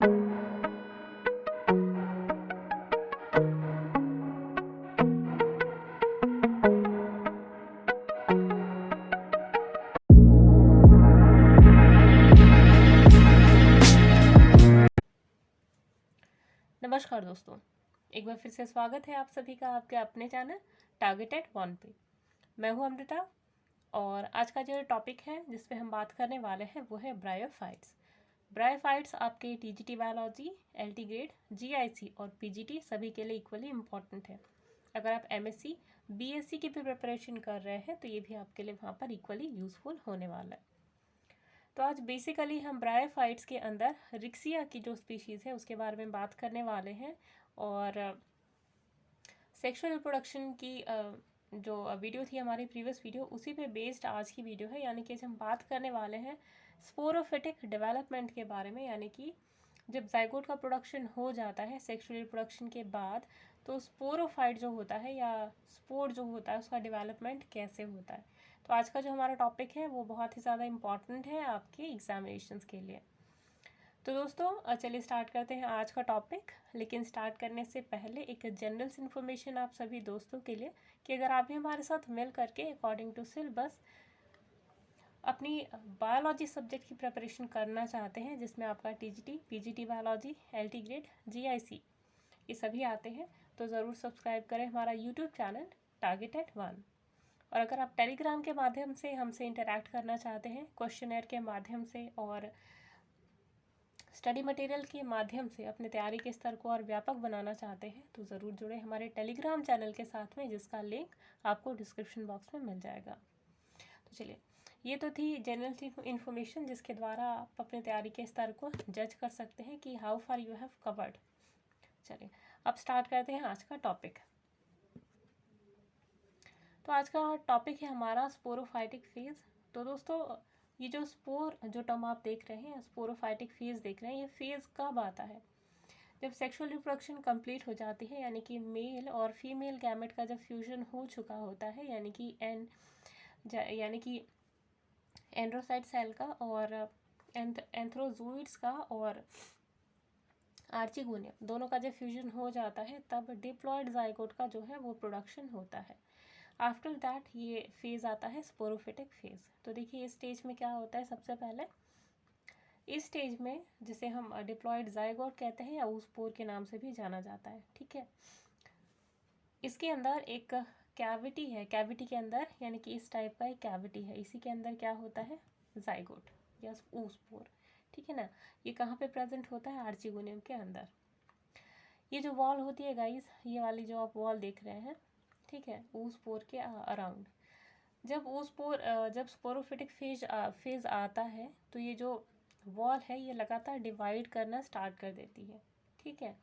नमस्कार दोस्तों, एक बार फिर से स्वागत है आप सभी का आपके अपने चैनल टारगेटेड वन पे। मैं हूं अमृता और आज का जो टॉपिक है जिस पे हम बात करने वाले हैं वो है ब्रायोफाइट्स। ब्रायोफाइट्स आपके TGT biology, LT grade, GIC और पीजीटी सभी के लिए इक्वली इम्पॉर्टेंट है। अगर आप एमएससी, बीएससी की भी प्रिपरेशन कर रहे हैं तो ये भी आपके लिए वहाँ पर इक्वली यूजफुल होने वाला है। तो आज बेसिकली हम ब्रायोफाइट्स के अंदर रिक्सिया की जो स्पीशीज़ है उसके बारे में बात करने वाले हैं और सेक्सुअल रिप्रोडक्शन की जो वीडियो थी हमारी प्रीवियस वीडियो उसी पे बेस्ड आज की वीडियो है। यानी कि हम बात करने वाले हैं स्पोरोफिटिक डेवलपमेंट के बारे में। यानी कि जब जाइगोट का प्रोडक्शन हो जाता है सेक्सुअल रिप्रोडक्शन के बाद तो स्पोरोफाइट जो होता है या स्पोर जो होता है उसका डेवलपमेंट कैसे होता है। तो आज का जो हमारा टॉपिक है वो बहुत ही ज़्यादा इम्पॉर्टेंट है आपके एग्जामिनेशंस के लिए। तो दोस्तों चलिए स्टार्ट करते हैं आज का टॉपिक। लेकिन स्टार्ट करने से पहले एक जनरल इन्फॉर्मेशन आप सभी दोस्तों के लिए कि अगर आप भी हमारे साथ मिल करके अकॉर्डिंग टू सिलेबस अपनी बायोलॉजी सब्जेक्ट की प्रिपरेशन करना चाहते हैं जिसमें आपका TGT, PGT biology, LT grade, GIC ये सभी आते हैं तो ज़रूर सब्सक्राइब करें हमारा यूट्यूब चैनल टारगेटेड वन। और अगर आप टेलीग्राम के माध्यम से हमसे इंटरैक्ट करना चाहते हैं क्वेश्चनर के माध्यम से और स्टडी मटेरियल के माध्यम से अपने तैयारी के स्तर को और व्यापक बनाना चाहते हैं तो ज़रूर जुड़े हमारे टेलीग्राम चैनल के साथ में जिसका लिंक आपको डिस्क्रिप्शन बॉक्स में मिल जाएगा। तो चलिए ये तो थी जनरल इन्फॉर्मेशन जिसके द्वारा आप अपने तैयारी के स्तर को जज कर सकते हैं कि how far you have covered. चलिए अब स्टार्ट करते हैं आज का टॉपिक। तो आज का टॉपिक है हमारा स्पोरोफाइटिक फेज। तो दोस्तों ये जो स्पोर जो टर्म आप देख रहे हैं स्पोरोफाइटिक फेज देख रहे हैं ये फेज कब आता है? जब सेक्सुअल रिप्रोडक्शन कंप्लीट हो जाती है यानी कि मेल और फीमेल गैमेट का जब फ्यूजन हो चुका होता है यानी कि एंड्रोसाइट सेल का और एंथ्रोजोइड्स का और आर्चिगोनियम दोनों का जब फ्यूजन हो जाता है तब डिप्लॉयड जाइगोट का जो है वो प्रोडक्शन होता है। आफ्टर दैट ये फेज आता है स्पोरोफिटिक फेज। तो देखिए इस स्टेज में क्या होता है, सबसे पहले इस स्टेज में जिसे हम डिप्लॉयड जाइगोट कहते हैं या ऊस्पोर के नाम से भी जाना जाता है, ठीक है। इसके अंदर एक कैविटी है, कैविटी के अंदर यानी कि इस टाइप का एक कैविटी है, इसी के अंदर क्या होता है जाइगोट या ऊस्पोर, ठीक है ना। ये कहाँ पे प्रेजेंट होता है? आर्चिगोनियम के अंदर। ये जो वॉल होती है गाइस, ये वाली जो आप वॉल देख रहे हैं, ठीक है, ऊस्पोर के अराउंड जब स्पोरोफिटिक फेज आता है तो ये जो वॉल है ये लगातार डिवाइड करना स्टार्ट कर देती है, ठीक है।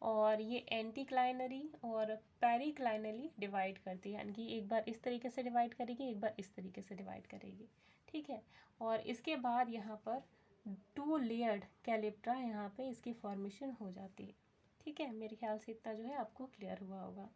और ये एंटीक्लाइनरी और पेरिक्लाइनरी डिवाइड करती है, यानी कि एक बार इस तरीके से डिवाइड करेगी, एक बार इस तरीके से डिवाइड करेगी, ठीक है। और इसके बाद यहाँ पर 2 लेयर्ड कैलिप्ट्रा यहाँ पे इसकी फॉर्मेशन हो जाती है, ठीक है। मेरे ख्याल से इतना जो है आपको क्लियर हुआ होगा।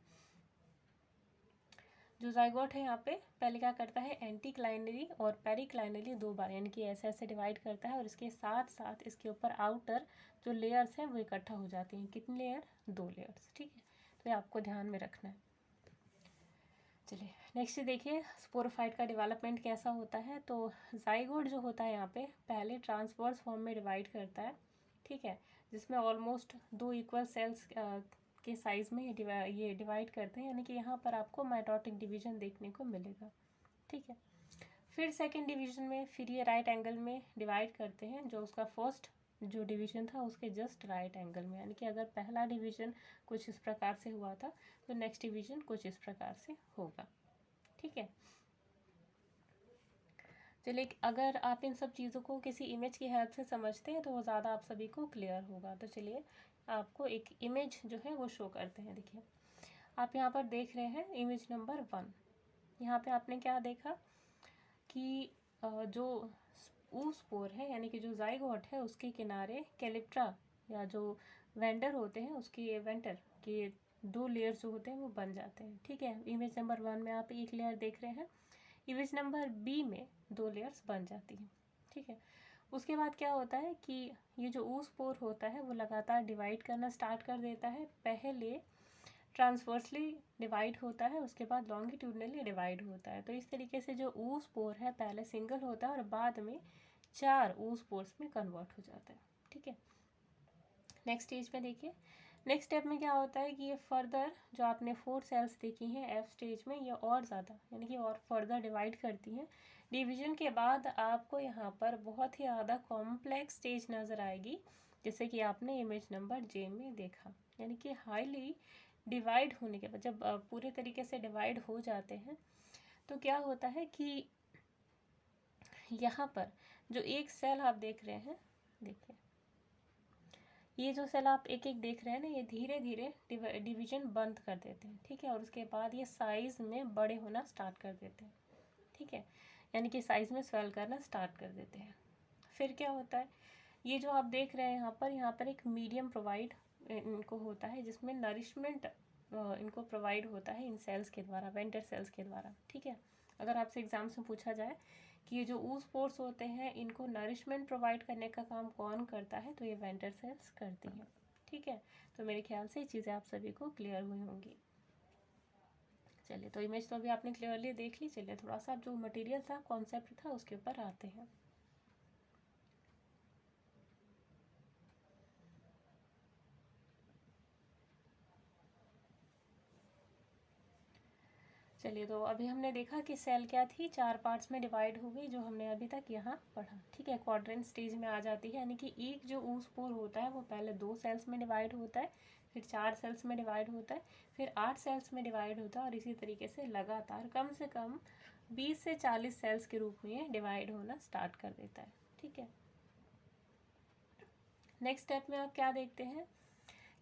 जो जाइगोट है यहाँ पे पहले क्या करता है, एंटीक्लाइनरी और पेरिक्लाइनरी 2 बार यानी कि ऐसे ऐसे डिवाइड करता है और इसके साथ साथ इसके ऊपर आउटर जो लेयर्स हैं वो इकट्ठा हो जाती हैं। कितनी लेयर? 2 लेयर्स, ठीक है। तो ये आपको ध्यान में रखना है। चलिए नेक्स्ट देखिए स्पोरोफाइट का डेवलपमेंट कैसा होता है। तो जाइगोट जो होता है यहाँ पे पहले ट्रांसवर्स फॉर्म में डिवाइड करता है, ठीक है, जिसमें ऑलमोस्ट 2 इक्वल सेल्स के साइज में ये डिवाइड करते हैं, यानी कि यहाँ पर आपको माइटोटिक डिवीजन देखने को मिलेगा, ठीक है। फिर सेकंड डिवीजन में फिर ये राइट एंगल में डिवाइड करते हैं, जो उसका फर्स्ट जो डिवीजन था उसके जस्ट राइट एंगल में, यानी कि अगर पहला डिवीजन कुछ इस प्रकार से हुआ था तो नेक्स्ट डिवीजन कुछ इस प्रकार से होगा, ठीक है। चलिए अगर आप इन सब चीज़ों को किसी इमेज की हेल्प से समझते हैं तो वो ज़्यादा आप सभी को क्लियर होगा। तो चलिए आपको एक इमेज जो है वो शो करते हैं। देखिए आप यहाँ पर देख रहे हैं इमेज नंबर 1। यहाँ पे आपने क्या देखा कि जो ऊस्पोर है यानी कि जो जाइगोट है उसके किनारे कैलिप्ट्रा या जो वेंडर होते हैं उसके वेंटर के 2 लेयर्स जो होते हैं वो बन जाते हैं, ठीक है। इमेज नंबर 1 में आप एक लेयर देख रहे हैं, इमेज नंबर बी में 2 लेयर्स बन जाती हैं, ठीक है। उसके बाद क्या होता है कि ये जो oospore होता है वो लगातार डिवाइड करना स्टार्ट कर देता है। पहले ट्रांसवर्सली डिवाइड होता है, उसके बाद लॉन्गिट्यूडनली डिवाइड होता है। तो इस तरीके से जो oospore है पहले सिंगल होता है और बाद में 4 oospores में कन्वर्ट हो जाता है। ठीक है, नेक्स्ट स्टेज में देखिए, नेक्स्ट स्टेप में क्या होता है कि ये फर्दर जो आपने 4 सेल्स देखी हैं एफ स्टेज में, ये और ज़्यादा यानी कि और फर्दर डिवाइड करती हैं। डिवीजन के बाद आपको यहाँ पर बहुत ही ज़्यादा कॉम्प्लेक्स स्टेज नज़र आएगी, जैसे कि आपने इमेज नंबर जे में देखा। यानी कि हाईली डिवाइड होने के बाद जब पूरे तरीके से डिवाइड हो जाते हैं तो क्या होता है कि यहाँ पर जो एक सेल आप देख रहे हैं, देखिए ये जो सेल आप एक एक देख रहे हैं ना, ये धीरे धीरे डिवीजन बंद कर देते हैं। ठीक है, और उसके बाद ये साइज़ में बड़े होना स्टार्ट कर देते हैं। ठीक है, यानी कि साइज़ में स्वेल करना स्टार्ट कर देते हैं। फिर क्या होता है, ये जो आप देख रहे हैं यहाँ पर एक मीडियम प्रोवाइड इनको होता है, जिसमें नरिशमेंट इनको प्रोवाइड होता है इन सेल्स के द्वारा, वेंटर सेल्स के द्वारा। ठीक है, अगर आपसे एग्जाम्स में पूछा जाए कि ये जो oospores होते हैं इनको नरिशमेंट प्रोवाइड करने का काम कौन करता है, तो ये वेंटर सेल्स करती हैं। ठीक है, तो मेरे ख्याल से ये चीज़ें आप सभी को क्लियर हुई होंगी। चलिए, तो इमेज तो अभी आपने क्लियरली देख ली। चलिए थोड़ा सा जो मटेरियल था, कॉन्सेप्ट था, उसके ऊपर आते हैं। चलिए, तो अभी हमने देखा कि सेल क्या थी, 4 पार्ट्स में डिवाइड हो गई, जो हमने अभी तक यहाँ पढ़ा। ठीक है, क्वाड्रेंट स्टेज में आ जाती है, यानी कि एक जो oospore होता है वो पहले 2 सेल्स में डिवाइड होता है, फिर 4 सेल्स में डिवाइड होता है, फिर 8 सेल्स में डिवाइड होता है, और इसी तरीके से लगातार कम से कम 20 से 40 सेल्स के रूप में ये डिवाइड होना स्टार्ट कर देता है। ठीक है, नेक्स्ट स्टेप में आप क्या देखते हैं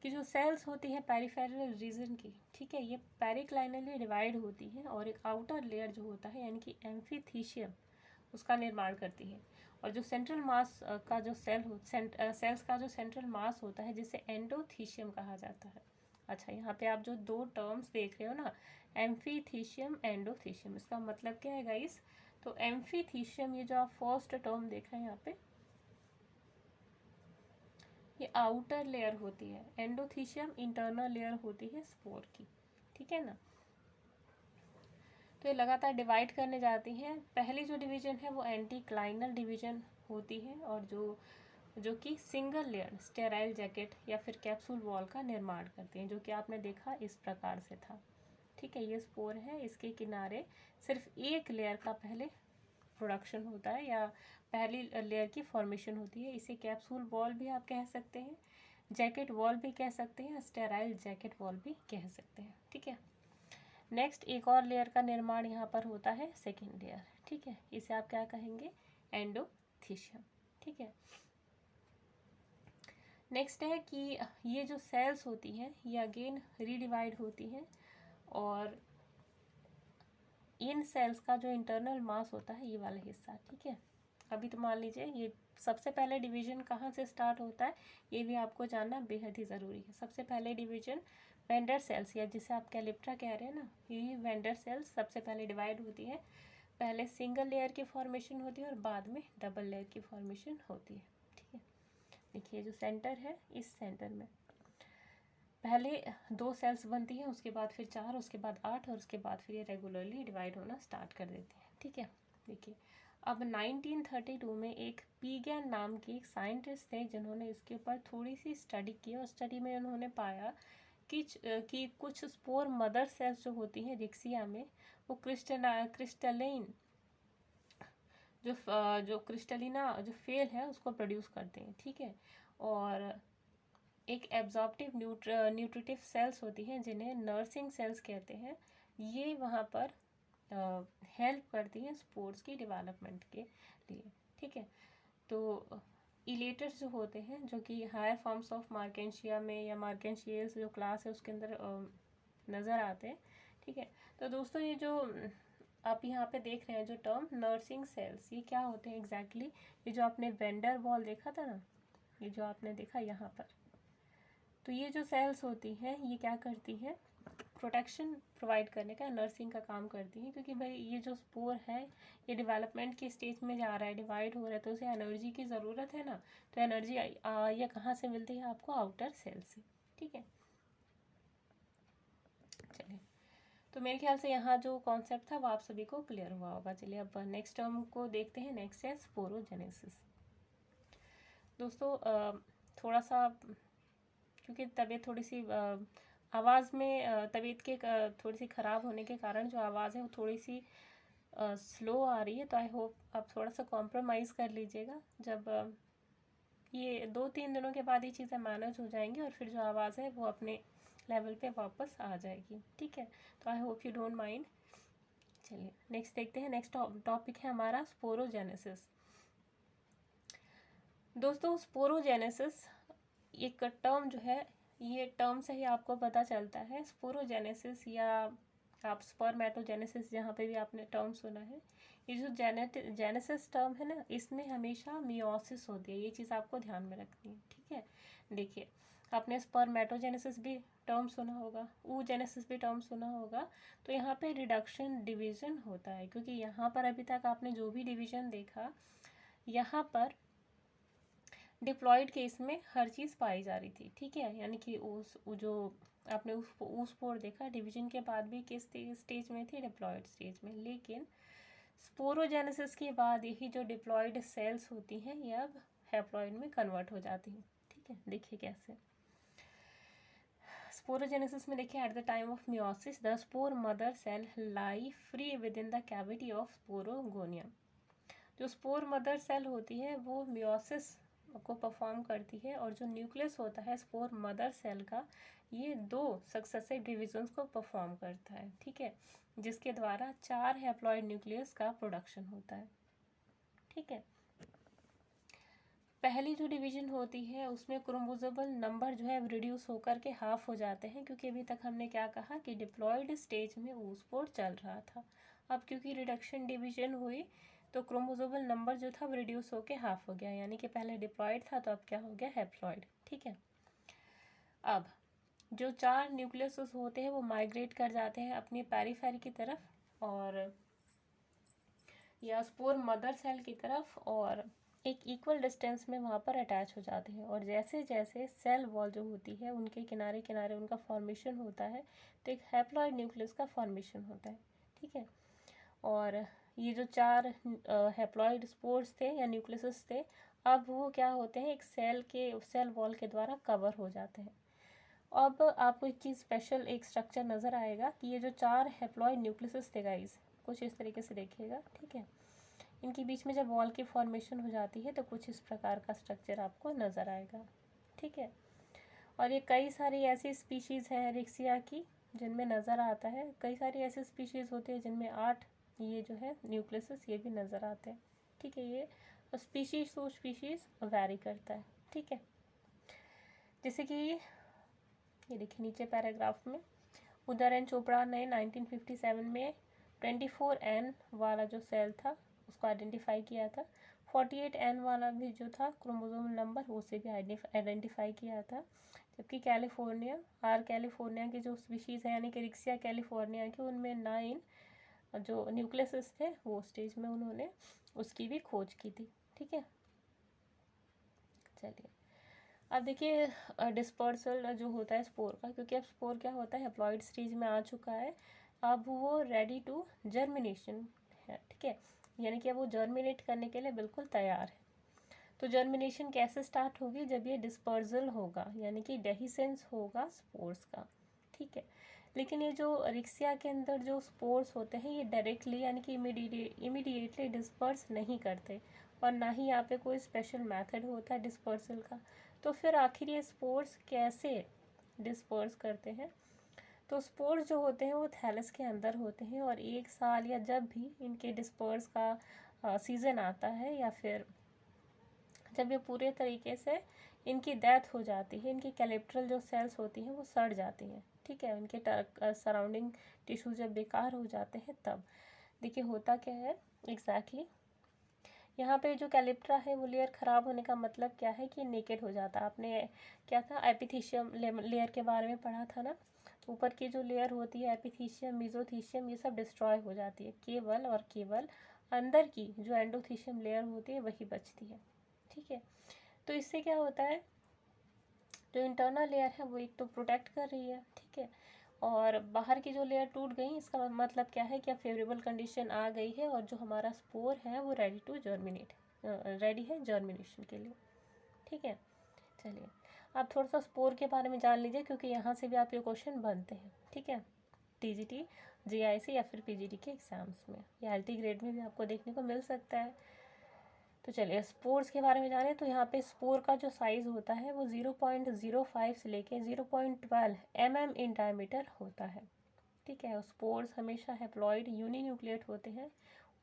कि जो सेल्स होती है पेरिफेरल रीजन की, ठीक है, ये पेरिक्लाइनली डिवाइड होती है और एक आउटर लेयर जो होता है यानी कि एम्फीथीशियम, उसका निर्माण करती है। और जो सेंट्रल मास का जो सेल्स का जो सेंट्रल मास होता है, जिसे एंडोथीशियम कहा जाता है। अच्छा, यहाँ पे आप जो 2 टर्म्स देख रहे हो ना, एम्फीथीशियम, एंडोथीशियम, इसका मतलब क्या है गाइस? तो एम्फीथीशियम, ये जो आप फर्स्ट टर्म देख रहे हैं यहाँ पे, ये आउटर लेयर होती है, एंडोथीशियम इंटरनल लेयर होती है स्पोर की। ठीक है ना, तो ये लगातार डिवाइड करने जाती हैं। पहली जो डिवीजन है वो एंटीक्लाइनल डिवीजन होती है, और जो कि सिंगल लेयर स्टेराइल जैकेट या फिर कैप्सूल वॉल का निर्माण करती हैं, जो कि आपने देखा इस प्रकार से था। ठीक है, ये स्पोर है, इसके किनारे सिर्फ एक लेयर का पहले प्रोडक्शन होता है या पहली लेयर की फॉर्मेशन होती है। इसे कैप्सूल वॉल भी आप कह सकते हैं, जैकेट वॉल भी कह सकते हैं, स्टेराइल जैकेट वॉल भी कह सकते हैं। ठीक है, नेक्स्ट एक और लेयर का निर्माण यहाँ पर होता है, सेकेंड लेयर। ठीक है, इसे आप क्या कहेंगे? एंडोथीशियम। ठीक है, नेक्स्ट है कि ये जो सेल्स होती हैं ये अगेन रीडिवाइड होती हैं, और इन सेल्स का जो इंटरनल मास होता है, ये वाला हिस्सा। ठीक है, अभी तो मान लीजिए ये सबसे पहले डिवीजन कहाँ से स्टार्ट होता है, ये भी आपको जानना बेहद ही ज़रूरी है। सबसे पहले डिवीजन वेंडर सेल्स, या जिसे आप कैलिप्ट्रा कह रहे हैं ना, ये वेंडर सेल्स सबसे पहले डिवाइड होती है। पहले सिंगल लेयर की फॉर्मेशन होती है और बाद में डबल लेयर की फॉर्मेशन होती है। ठीक है, देखिए जो सेंटर है, इस सेंटर में पहले 2 सेल्स बनती हैं, उसके बाद फिर 4, उसके बाद 8, और उसके बाद फिर ये रेगुलरली डिवाइड होना स्टार्ट कर देते हैं। ठीक है, देखिए अब 1932 में एक पीगैन नाम की एक साइंटिस्ट थे, जिन्होंने इसके ऊपर थोड़ी सी स्टडी की, और स्टडी में उन्होंने पाया कि कुछ स्पोर मदर सेल्स जो होती हैं रिक्सिया में, वो क्रिस्टलाइन जो क्रिस्टलिना जो फेल है उसको प्रोड्यूस करते हैं। ठीक है, और एक एब्जॉर्प्टिव न्यूट्रिटिव सेल्स होती हैं, जिन्हें नर्सिंग सेल्स कहते हैं। ये वहाँ पर हेल्प करती हैं स्पोर्ट्स की डेवलपमेंट के लिए। ठीक है, तो इलेटर्स जो होते हैं, जो कि हायर फॉर्म्स ऑफ मार्केंशिया में या मार्केंशियल्स जो क्लास है उसके अंदर नज़र आते हैं। ठीक है, तो दोस्तों ये जो आप यहाँ पे देख रहे हैं जो टर्म नर्सिंग सेल्स, ये क्या होते हैं एग्जैक्टली? ये जो आपने वेंडर वॉल देखा था ना, ये जो आपने देखा यहाँ पर, तो ये जो सेल्स होती हैं ये क्या करती हैं? प्रोटेक्शन प्रोवाइड करने का, नर्सिंग का काम करती हैं, क्योंकि भाई ये जो स्पोर है ये डेवलपमेंट की स्टेज में जा रहा है, डिवाइड हो रहा है, तो उसे एनर्जी की ज़रूरत है ना। तो एनर्जी ये कहाँ से मिलती है आपको? आउटर सेल से। ठीक है, चलिए, तो मेरे ख्याल से यहाँ जो कॉन्सेप्ट था वो आप सभी को क्लियर हुआ होगा। चलिए अब नेक्स्ट टर्म को देखते हैं। नेक्स्ट है स्पोरोजेनेसिस। दोस्तों थोड़ा सा, क्योंकि तबीयत थोड़ी सी आवाज़ में तबीयत के थोड़ी सी ख़राब होने के कारण जो आवाज़ है वो थोड़ी सी स्लो आ रही है, तो आई होप आप थोड़ा सा कॉम्प्रोमाइज़ कर लीजिएगा। जब ये 2-3 दिनों के बाद ये चीज़ें मैनेज हो जाएंगी और फिर जो आवाज़ है वो अपने लेवल पे वापस आ जाएगी। ठीक है, तो I hope you don't mind. चलिए नेक्स्ट देखते हैं। नेक्स्ट टॉपिक है हमारा स्पोरोजेनेसिस। दोस्तों स्पोरोजेनेसिस एक टर्म जो है, ये टर्म से ही आपको पता चलता है। स्पोरोजेनेसिस या आप स्पर्मेटोजेनेसिस जहाँ पे भी आपने टर्म सुना है, ये जो जेनेसिस टर्म है ना, इसमें हमेशा मियोसिस होती है। ये चीज़ आपको ध्यान में रखनी है। ठीक है, देखिए आपने स्पर्मेटोजेनेसिस भी टर्म सुना होगा, oogenesis भी टर्म सुना होगा। तो यहाँ पे रिडक्शन डिवीजन होता है, क्योंकि यहाँ पर अभी तक आपने जो भी डिवीजन देखा, यहाँ पर डिप्लॉयड केस में हर चीज़ पाई जा रही थी। ठीक है, यानी कि उस जो आपने उस स्पोर देखा, डिवीजन के बाद भी किस स्टेज में थी? डिप्लॉयड स्टेज में। लेकिन स्पोरोजेनेसिस के बाद यही जो डिप्लॉयड सेल्स होती हैं ये अब हैप्लॉयड में कन्वर्ट हो जाती हैं। ठीक है, देखिए कैसे। स्पोरोजेनेसिस में देखिए, at the time of meiosis the spore mother cell lie free within the cavity of sporogonium. जो स्पोर मदर सेल होती है वो मियोसिस को परफॉर्म करती है, और जो न्यूक्लियस होता है स्पोर मदर सेल का, ये 2 सक्सेसिव डिविजन्स को परफॉर्म करता है। ठीक है, जिसके द्वारा 4 हैप्लॉइड न्यूक्लियस का प्रोडक्शन होता है। ठीक है, पहली जो डिवीजन होती है उसमें क्रोमोसोमल नंबर जो है रिड्यूस होकर के हाफ हो जाते हैं, क्योंकि अभी तक हमने क्या कहा कि डिप्लॉयड स्टेज में ऊस्पोर चल रहा था। अब क्योंकि रिडक्शन डिवीजन हुई तो क्रोमोसोमल नंबर जो था वो रिड्यूस होकर हाफ हो गया, यानी कि पहले डिप्लॉयड था तो अब क्या हो गया? हैप्लॉयड। ठीक है, अब जो 4 न्यूक्लियस होते हैं वो माइग्रेट कर जाते हैं अपनी पेरीफेरी की तरफ, और या स्पोर मदर सेल की तरफ, और एक इक्वल डिस्टेंस में वहाँ पर अटैच हो जाते हैं। और जैसे जैसे सेल वॉल जो होती है उनके किनारे किनारे उनका फॉर्मेशन होता है, तो एक हैप्लॉइड न्यूक्लियस का फॉर्मेशन होता है। ठीक है, और ये जो 4 हैप्लॉइड स्पोर्स थे या न्यूक्लियस थे, अब वो क्या होते हैं? एक सेल वॉल के द्वारा कवर हो जाते हैं। अब आपको एक चीज़ स्पेशल एक स्ट्रक्चर नज़र आएगा कि ये जो 4 हैप्लॉइड न्यूक्लियस थे गाइस, कुछ इस तरीके से देखिएगा। ठीक है, इनके बीच में जब वॉल की फॉर्मेशन हो जाती है तो कुछ इस प्रकार का स्ट्रक्चर आपको नज़र आएगा। ठीक है, और ये कई सारी ऐसी स्पीशीज़ हैं रिक्सिया की जिनमें नज़र आता है। कई सारी ऐसी स्पीशीज़ होती है जिनमें 8 ये जो है न्यूक्लियस ये भी नज़र आते हैं। ठीक है, ये स्पीशीज़ टू स्पीशीज़ वेरी करता है। ठीक है, जैसे कि ये देखिए नीचे पैराग्राफ में, उदर एंड चोपड़ा ने 1957 में 24N वाला जो सेल था उसको आइडेंटिफाई किया था। 48N वाला भी जो था क्रोमोसोमल नंबर उसे भी आइडेंटिफाई किया था। जबकि कैलिफोर्निया की जो स्पीशीज़ है यानी कि रिक्सिया कैलिफोर्निया की, उनमें 9 जो न्यूक्लियस थे वो स्टेज में उन्होंने उसकी भी खोज की थी। ठीक है, चलिए अब देखिए डिस्पर्सल जो होता है स्पोर का, क्योंकि अब स्पोर क्या होता है? हैप्लॉइड स्टेज में आ चुका है, अब वो रेडी टू जर्मिनेशन है। ठीक है, यानी कि अब वो जर्मिनेट करने के लिए बिल्कुल तैयार है। तो जर्मिनेशन कैसे स्टार्ट होगी? जब ये डिस्पर्सल होगा, यानी कि डेहिसेंस होगा स्पोर्स का। ठीक है, लेकिन ये जो रिक्सिया के अंदर जो स्पोर्स होते हैं ये डायरेक्टली यानी कि इमीडिएटली डिस्पर्स नहीं करते, और ना ही यहाँ पे कोई स्पेशल मेथड होता है डिस्पर्सल का। तो फिर आखिर ये स्पोर्स कैसे डिस्पर्स करते हैं? तो स्पोर्स जो होते हैं वो थैलस के अंदर होते हैं, और 1 साल या जब भी इनके डिस्पर्स का सीज़न आता है, या फिर जब ये पूरे तरीके से इनकी डेथ हो जाती है, इनकी कैलेप्ट्रल जो सेल्स होती हैं वो सड़ जाती हैं। ठीक है, इनके सराउंडिंग टिश्यू जब बेकार हो जाते हैं तब देखिए होता क्या है एग्जैक्टली। यहाँ पे जो कैलिप्ट्रा है वो लेयर ख़राब होने का मतलब क्या है कि नेकेड हो जाता है। आपने क्या था एपिथेशियम लेयर के बारे में पढ़ा था ना, ऊपर की जो लेयर होती है एपिथीशियम, मेसोथीशियम, ये सब डिस्ट्रॉय हो जाती है। केवल और केवल अंदर की जो एंडोथीशियम लेयर होती है वही बचती है। ठीक है, तो इससे क्या होता है, जो इंटरनल लेयर है वो एक तो प्रोटेक्ट कर रही है, ठीक है, और बाहर की जो लेयर टूट गई इसका मतलब क्या है कि अब फेवरेबल कंडीशन आ गई है और जो हमारा स्पोर है वो रेडी टू जर्मिनेट, रेडी है जर्मिनेशन के लिए। ठीक है, चलिए आप थोड़ा सा स्पोर के बारे में जान लीजिए क्योंकि यहाँ से भी आपके क्वेश्चन बनते हैं। ठीक है, टीजीटी, जीआईसी या फिर पीजीडी के एग्जाम्स में या एलटी ग्रेड में भी आपको देखने को मिल सकता है। तो चलिए स्पोर्स के बारे में जानें। तो यहाँ पे स्पोर का जो साइज़ होता है वो 0.05 से लेके 0.12 mm इन डायमीटर होता है। ठीक है, स्पोर्स हमेशा हैप्लॉइड यूनिन्यूक्लिएट होते हैं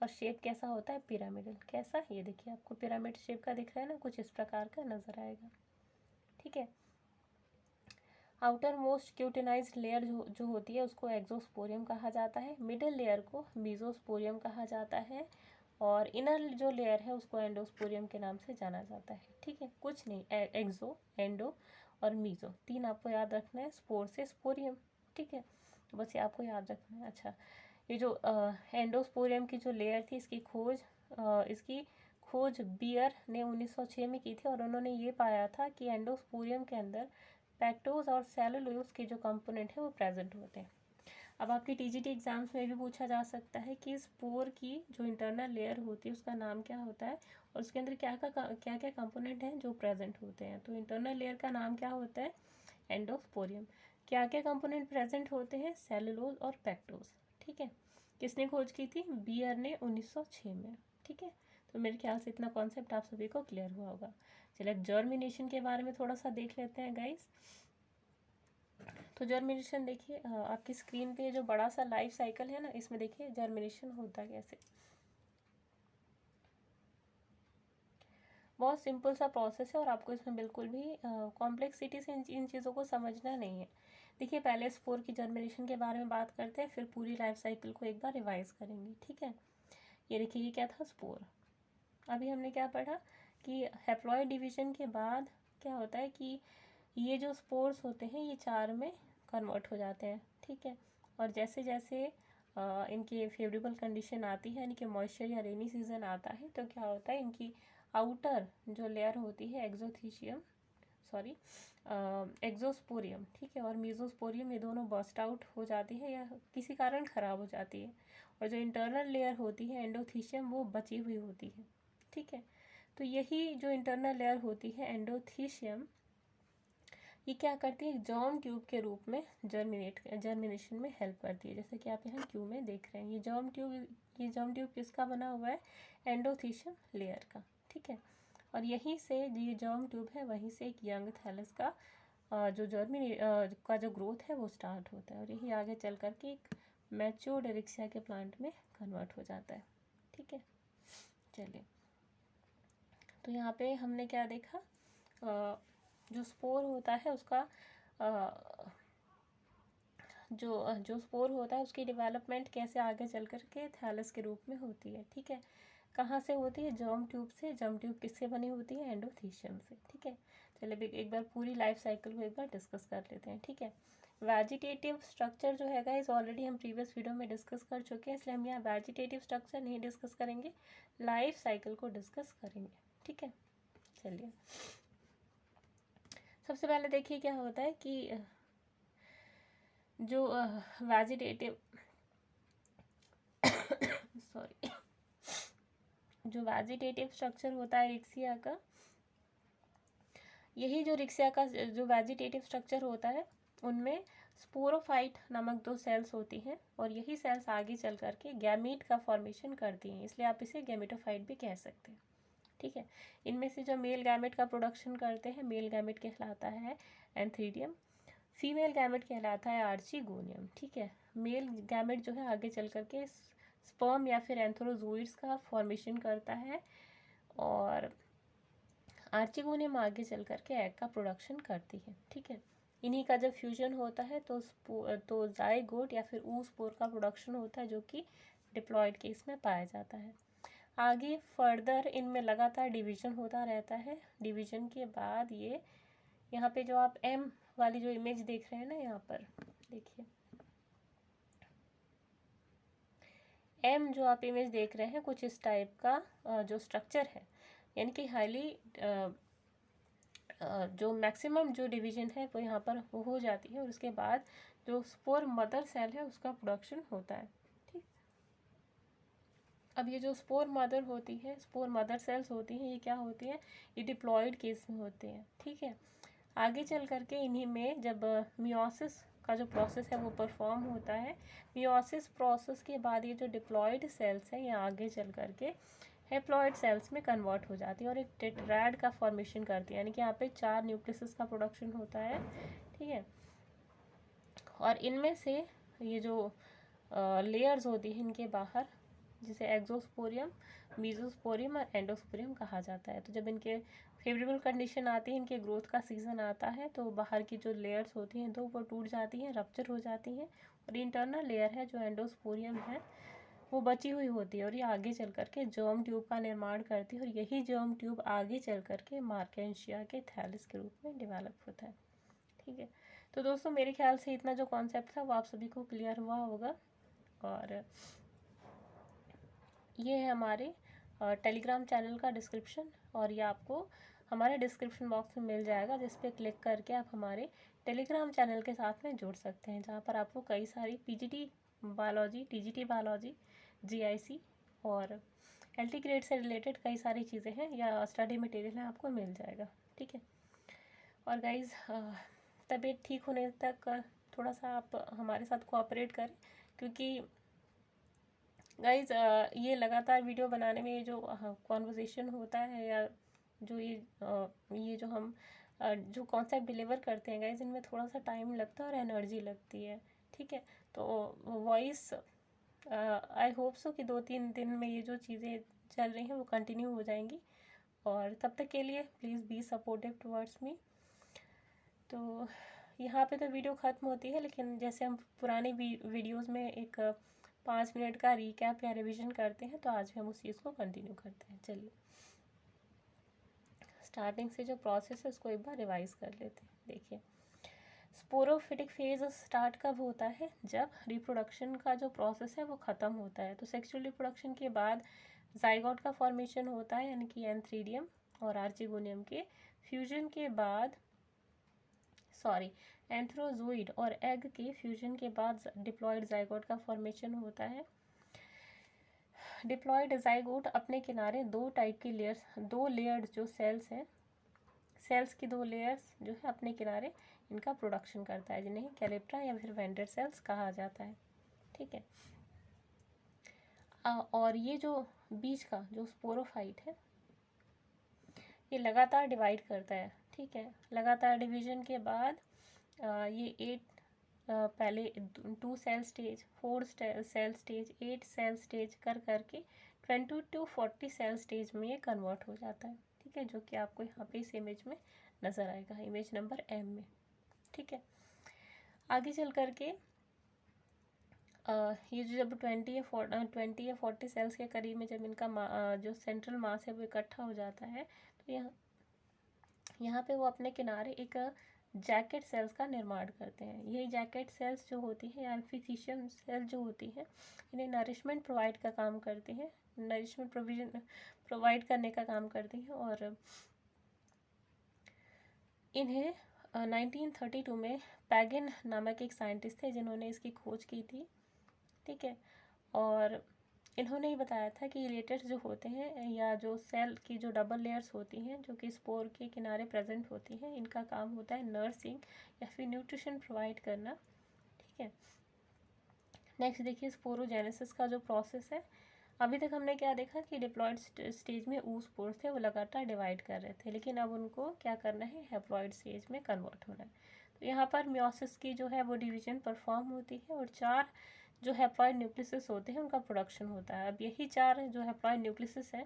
और शेप कैसा होता है, पिरामिडल। कैसा, ये देखिए आपको पिरामिड शेप का दिख रहा है ना, कुछ इस प्रकार का नजर आएगा। ठीक है, आउटर मोस्ट क्यूटिनाइज्ड लेयर जो होती है उसको एक्सोस्पोरियम कहा जाता है, मिडिल लेयर को मीजोस्पोरियम कहा जाता है और इनर जो लेयर है उसको एंडोस्पोरियम के नाम से जाना जाता है। ठीक है, कुछ नहीं, एक्सो, एंडो और मीजो, तीन आपको याद रखना है, स्पोर से स्पोरियम। ठीक है, तो बस ये आपको याद रखना है। अच्छा, ये जो एंडोस्पोरियम की जो लेयर थी इसकी खोज बियर ने 1906 में की थी और उन्होंने ये पाया था कि एंडोस्पोरियम के अंदर पैक्टोज और सेलुलोज के जो कंपोनेंट है वो प्रेजेंट होते हैं। अब आपके टीजीटी एग्जाम्स में भी पूछा जा सकता है कि स्पोर की जो इंटरनल लेयर होती है उसका नाम क्या होता है और उसके अंदर क्या क्या कंपोनेंट हैं जो प्रेजेंट होते हैं। तो इंटरनल लेयर का नाम क्या होता है, एंडोस्पोरियम। क्या क्या कंपोनेंट प्रेजेंट होते हैं, सेलुलोज और पैक्टोज। ठीक है, किसने खोज की थी, बियर ने 1906 में। ठीक है, तो मेरे ख्याल से इतना कॉन्सेप्ट आप सभी को क्लियर हुआ होगा। चलिए अब जर्मिनेशन के बारे में थोड़ा सा देख लेते हैं गाइस। तो जर्मिनेशन देखिए आपकी स्क्रीन पे जो बड़ा सा लाइफ साइकिल है ना, इसमें देखिए जर्मिनेशन होता कैसे, बहुत सिंपल सा प्रोसेस है और आपको इसमें बिल्कुल भी कॉम्प्लेक्सिटी से इन चीज़ों को समझना नहीं है। देखिए पहले स्पोर की जर्मिनेशन के बारे में बात करते हैं, फिर पूरी लाइफ साइकिल को एक बार रिवाइज करेंगे। ठीक है, ये देखिए ये क्या था, स्पोर। अभी हमने क्या पढ़ा कि हैप्लॉइड डिवीजन के बाद क्या होता है कि ये जो स्पोर्स होते हैं ये 4 में कन्वर्ट हो जाते हैं। ठीक है, और जैसे जैसे इनकी फेवरेबल कंडीशन आती है, यानी कि मॉइस्चर या रेनी सीजन आता है, तो क्या होता है इनकी आउटर जो लेयर होती है एक्सोस्पोरियम, ठीक है, और मीजोस्पोरियम, ये दोनों बर्स्ट आउट हो जाती है या किसी कारण ख़राब हो जाती है और जो इंटरनल लेयर होती है एंडोथीशियम वो बची हुई होती है। ठीक है, तो यही जो इंटरनल लेयर होती है एंडोथीशियम, ये क्या करती है, जर्म ट्यूब के रूप में जर्मिनेशन में हेल्प करती है। जैसे कि आप यहाँ क्यू में देख रहे हैं, ये जर्म ट्यूब किसका बना हुआ है, एंडोथीशियम लेयर का। ठीक है, और यहीं से ये जर्म ट्यूब है वहीं से एक यंग थैलस का जो ग्रोथ है वो स्टार्ट होता है और यही आगे चल करके एक मैच्योर्ड एरिक्सिया के प्लांट में कन्वर्ट हो जाता है। ठीक है, चलिए तो यहाँ पे हमने क्या देखा, जो स्पोर होता है उसका जो स्पोर होता है उसकी डेवलपमेंट कैसे आगे चल कर के थैलस के रूप में होती है। ठीक है, कहाँ से होती है, जर्म ट्यूब से। जर्म ट्यूब किससे बनी होती है, एंडोथीशियम से। ठीक है, चलिए एक बार पूरी लाइफ साइकिल को एक बार डिस्कस कर लेते हैं। ठीक है, वेजिटेटिव स्ट्रक्चर जो है इस ऑलरेडी हम प्रीवियस वीडियो में डिस्कस कर चुके हैं, इसलिए हम यहाँ वेजिटेटिव स्ट्रक्चर नहीं डिस्कस करेंगे, लाइफ साइकिल को डिस्कस करेंगे। ठीक है, चलिए सबसे पहले देखिए क्या होता है कि जो वेजिटेटिव जो वेजिटेटिव स्ट्रक्चर होता है रिक्सिया का, यही जो रिक्सिया का जो वेजिटेटिव स्ट्रक्चर होता है उनमें स्पोरोफाइट नामक 2 सेल्स होती हैं और यही सेल्स आगे चल करके गैमीट का फॉर्मेशन करती हैं, इसलिए आप इसे गैमेटोफाइट भी कह सकते हैं। ठीक है, इनमें से जो मेल गैमेट का प्रोडक्शन करते हैं, मेल गैमेट कहलाता है एंथ्रीडियम, फीमेल गैमेट कहलाता है आर्चिगोनियम। ठीक है, मेल गैमेट जो है आगे चल करके स्पर्म या फिर एंथ्रोजोइड्स का फॉर्मेशन करता है और आर्चिगोनियम आगे चल करके एग का प्रोडक्शन करती है। ठीक है, इन्हीं का जब फ्यूजन होता है तो जाइगोट या फिर ऊस्पोर का प्रोडक्शन होता है जो कि डिप्लॉयड केस में पाया जाता है। आगे फर्दर इनमें लगातार डिवीजन होता रहता है, डिवीजन के बाद ये यहाँ पे जो आप एम वाली जो इमेज देख रहे हैं ना, यहाँ पर देखिए एम जो आप इमेज देख रहे हैं कुछ इस टाइप का जो स्ट्रक्चर है, यानी कि हाईली जो मैक्सिमम जो डिवीजन है वो यहाँ पर वो हो जाती है और उसके बाद जो स्पोर मदर सेल है उसका प्रोडक्शन होता है। ठीक, अब ये जो स्पोर मदर होती है, स्पोर मदर सेल्स होती हैं, ये क्या होती है, ये डिप्लॉयड केस में होते हैं। ठीक है, आगे चल करके इन्हीं में जब मियोसिस का जो प्रोसेस है वो परफॉर्म होता है, मियोसिस प्रोसेस के बाद ये जो डिप्लॉयड सेल्स हैं ये आगे चल करके हैप्लॉयड सेल्स में कन्वर्ट हो जाती है और एक टेट्राड का फॉर्मेशन करती है, यानी कि यहाँ पे 4 न्यूक्लियस का प्रोडक्शन होता है। ठीक है, और इनमें से ये जो लेयर्स होती हैं इनके बाहर, जिसे एक्सोस्पोरियम, मीजोस्पोरियम और एंडोस्पोरियम कहा जाता है। तो जब इनके फेवरेबल कंडीशन आती है, इनके ग्रोथ का सीजन आता है, तो बाहर की जो लेयर्स होती हैं तो वो टूट जाती हैं, रप्चर हो जाती हैं और इंटरनल लेयर है जो एंडोस्पोरियम है वो बची हुई होती है और ये आगे चल करके जर्म ट्यूब का निर्माण करती है और यही जर्म ट्यूब आगे चल करके मार्केंशिया के थैलिस के रूप में डेवलप होता है। ठीक है, तो दोस्तों मेरे ख्याल से इतना जो कॉन्सेप्ट था वो आप सभी को क्लियर हुआ होगा। और ये है हमारे टेलीग्राम चैनल का डिस्क्रिप्शन और ये आपको हमारे डिस्क्रिप्शन बॉक्स में मिल जाएगा, जिस पे क्लिक करके आप हमारे टेलीग्राम चैनल के साथ में जुड़ सकते हैं, जहाँ पर आपको कई सारी PGT biology, TGT biology, GIC और एलटी ग्रेड से रिलेटेड कई सारी चीज़ें हैं या स्टडी मटेरियल है आपको मिल जाएगा। ठीक है, और गाइज़ तबीयत ठीक होने तक थोड़ा सा आप हमारे साथ कोऑपरेट करें, क्योंकि गाइज ये लगातार वीडियो बनाने में ये जो कॉन्वर्जेसन होता है या जो ये जो हम जो कॉन्सेप्ट डिलीवर करते हैं गाइज, इनमें थोड़ा सा टाइम लगता है और एनर्जी लगती है। ठीक है, तो वॉइस आई होप सो कि 2-3 दिन में ये जो चीज़ें चल रही हैं वो कंटिन्यू हो जाएंगी और तब तक के लिए please be supportive towards me. तो यहाँ पे तो वीडियो ख़त्म होती है, लेकिन जैसे हम पुरानी वीडियोज़ में एक 5 मिनट का रिकैप या रिवीजन करते हैं, तो आज भी हम उस चीज़ को कंटिन्यू करते हैं। चलिए स्टार्टिंग से जो प्रोसेस है उसको एक बार रिवाइज कर लेते हैं। देखिए, स्पोरोफिटिक फेज स्टार्ट कब होता है, जब रिप्रोडक्शन का जो प्रोसेस है वो ख़त्म होता है। तो सेक्सुअल रिप्रोडक्शन के बाद जाइगोट का फॉर्मेशन होता है, यानी कि एंथ्रीडियम और आर्चिगोनियम के फ्यूजन के बाद, एंथ्रोजोइड और एग के फ्यूजन के बाद डिप्लॉयड जाइगोट का फॉर्मेशन होता है। डिप्लॉयड जाइगोट अपने किनारे दो टाइप की लेयर्स, दो लेयर्ड जो सेल्स हैं, सेल्स की दो लेयर्स जो है अपने किनारे इनका प्रोडक्शन करता है, जिन्हें कैलिप्टा या फिर वेंडर सेल्स कहा जाता है। ठीक है, और ये जो बीच का जो स्पोरोफाइट है ये लगातार डिवाइड करता है। ठीक है, लगातार डिवीजन के बाद ये 8 पहले 2 cell stage, 4 cell stage, 8 cell stage कर करके 20 to 40 सेल स्टेज में ये कन्वर्ट हो जाता है। ठीक है, जो कि आपको यहाँ पे इस इमेज में नज़र आएगा, इमेज नंबर एम में। ठीक है, आगे चल करके ये जो जब 20 या 40 सेल्स के करीब में जब इनका जो सेंट्रल मास है वो इकट्ठा हो जाता है, तो यहाँ पे वो अपने किनारे एक जैकेट सेल्स का निर्माण करते हैं। यही जैकेट सेल्स जो होती हैं या एम्फिथिशियम सेल जो होती हैं, इन्हें नरिशमेंट प्रोवाइड का काम करती हैं, नरिशमेंट प्रोविजन प्रोवाइड करने का काम करती हैं और इन्हें 1932 में पैगन नामक एक साइंटिस्ट थे जिन्होंने इसकी खोज की थी। ठीक है, और इन्होंने ही बताया था कि लेटर्स जो होते हैं या जो सेल की जो डबल लेयर्स होती हैं जो कि स्पोर के किनारे प्रेजेंट होती हैं, इनका काम होता है नर्सिंग या फिर न्यूट्रिशन प्रोवाइड करना। ठीक है, नेक्स्ट देखिए स्पोरोजेनेसिस का जो प्रोसेस है। अभी तक हमने क्या देखा कि डिप्लॉयड स्टेज में ऊ स्पोर्स थे वो लगातार डिवाइड कर रहे थे, लेकिन अब उनको क्या करना है, हैप्लॉयड स्टेज में कन्वर्ट होना है। तो यहाँ पर मियोसिस की जो है वो डिवीजन परफॉर्म होती है और 4 जो हैप्लॉयड न्यूक्लियस होते हैं उनका प्रोडक्शन होता है। अब यही 4 जो हैप्लॉयड न्यूक्लियस हैं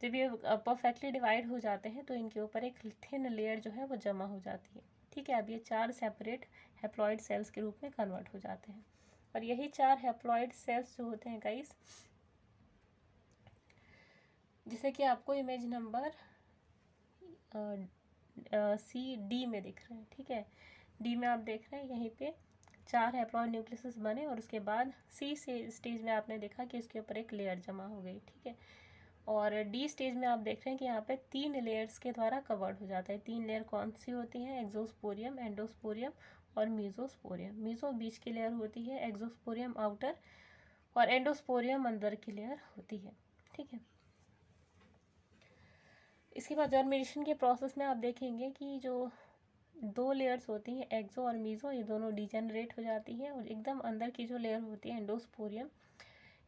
जब ये परफेक्टली डिवाइड हो जाते हैं तो इनके ऊपर एक थिन लेयर जो है वो जमा हो जाती है। ठीक है, अब ये 4 सेपरेट हैप्लॉयड सेल्स के रूप में कन्वर्ट हो जाते हैं और यही 4 हैप्लॉयड सेल्स जो होते हैं गाइस, जैसे कि आपको इमेज नंबर सी डी में दिख रहा है, ठीक है। डी में आप देख रहे हैं यहीं पे 4 हैप्लॉइड न्यूक्लियस बने और उसके बाद सी से स्टेज में आपने देखा कि इसके ऊपर एक लेयर जमा हो गई, ठीक है। और डी स्टेज में आप देख रहे हैं कि यहाँ पे 3 लेयर्स के द्वारा कवर्ड हो जाता है। 3 लेयर कौन सी होती हैं? एक्सोस्पोरियम, एंडोस्पोरियम और मीजोस्पोरियम। मीजो बीच की लेयर होती है, एक्सोस्पोरियम आउटर और एंडोस्पोरियम अंदर की लेयर होती है, ठीक है। इसके बाद जर्मिनेशन के प्रोसेस में आप देखेंगे कि जो 2 लेयर्स होती हैं एक्सो और मीजो, ये दोनों डिजेनरेट हो जाती हैं और एकदम अंदर की जो लेयर होती है एंडोस्पोरियम,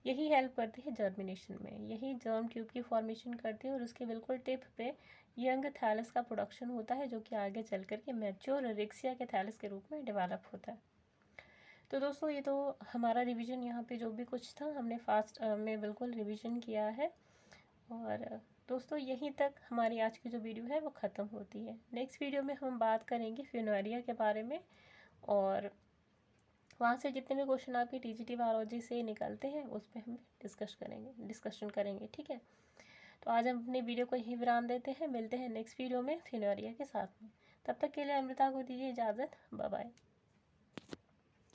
यही हेल्प करती है जर्मिनेशन में। यही जर्म ट्यूब की फॉर्मेशन करती है और उसके बिल्कुल टिप पे यंग थैलस का प्रोडक्शन होता है, जो कि आगे चल कर के मैच्योर रिक्सिया के थैलस के रूप में डेवलप होता है। तो दोस्तों ये तो हमारा रिवीजन, यहाँ पे जो भी कुछ था हमने फास्ट में बिल्कुल रिवीजन किया है। और दोस्तों यहीं तक हमारी आज की जो वीडियो है वो ख़त्म होती है। नेक्स्ट वीडियो में हम बात करेंगे फ्यूनरिया के बारे में और वहाँ से जितने भी क्वेश्चन आपकी टीजीटी बायोलॉजी से निकलते हैं उस पर हम डिस्कशन करेंगे, ठीक है। तो आज हम अपने वीडियो को यहीं विराम देते हैं, मिलते हैं नेक्स्ट वीडियो में फ्यूनरिया के साथ में। तब तक के लिए अमृता को दीजिए इजाज़त, बाय बाय।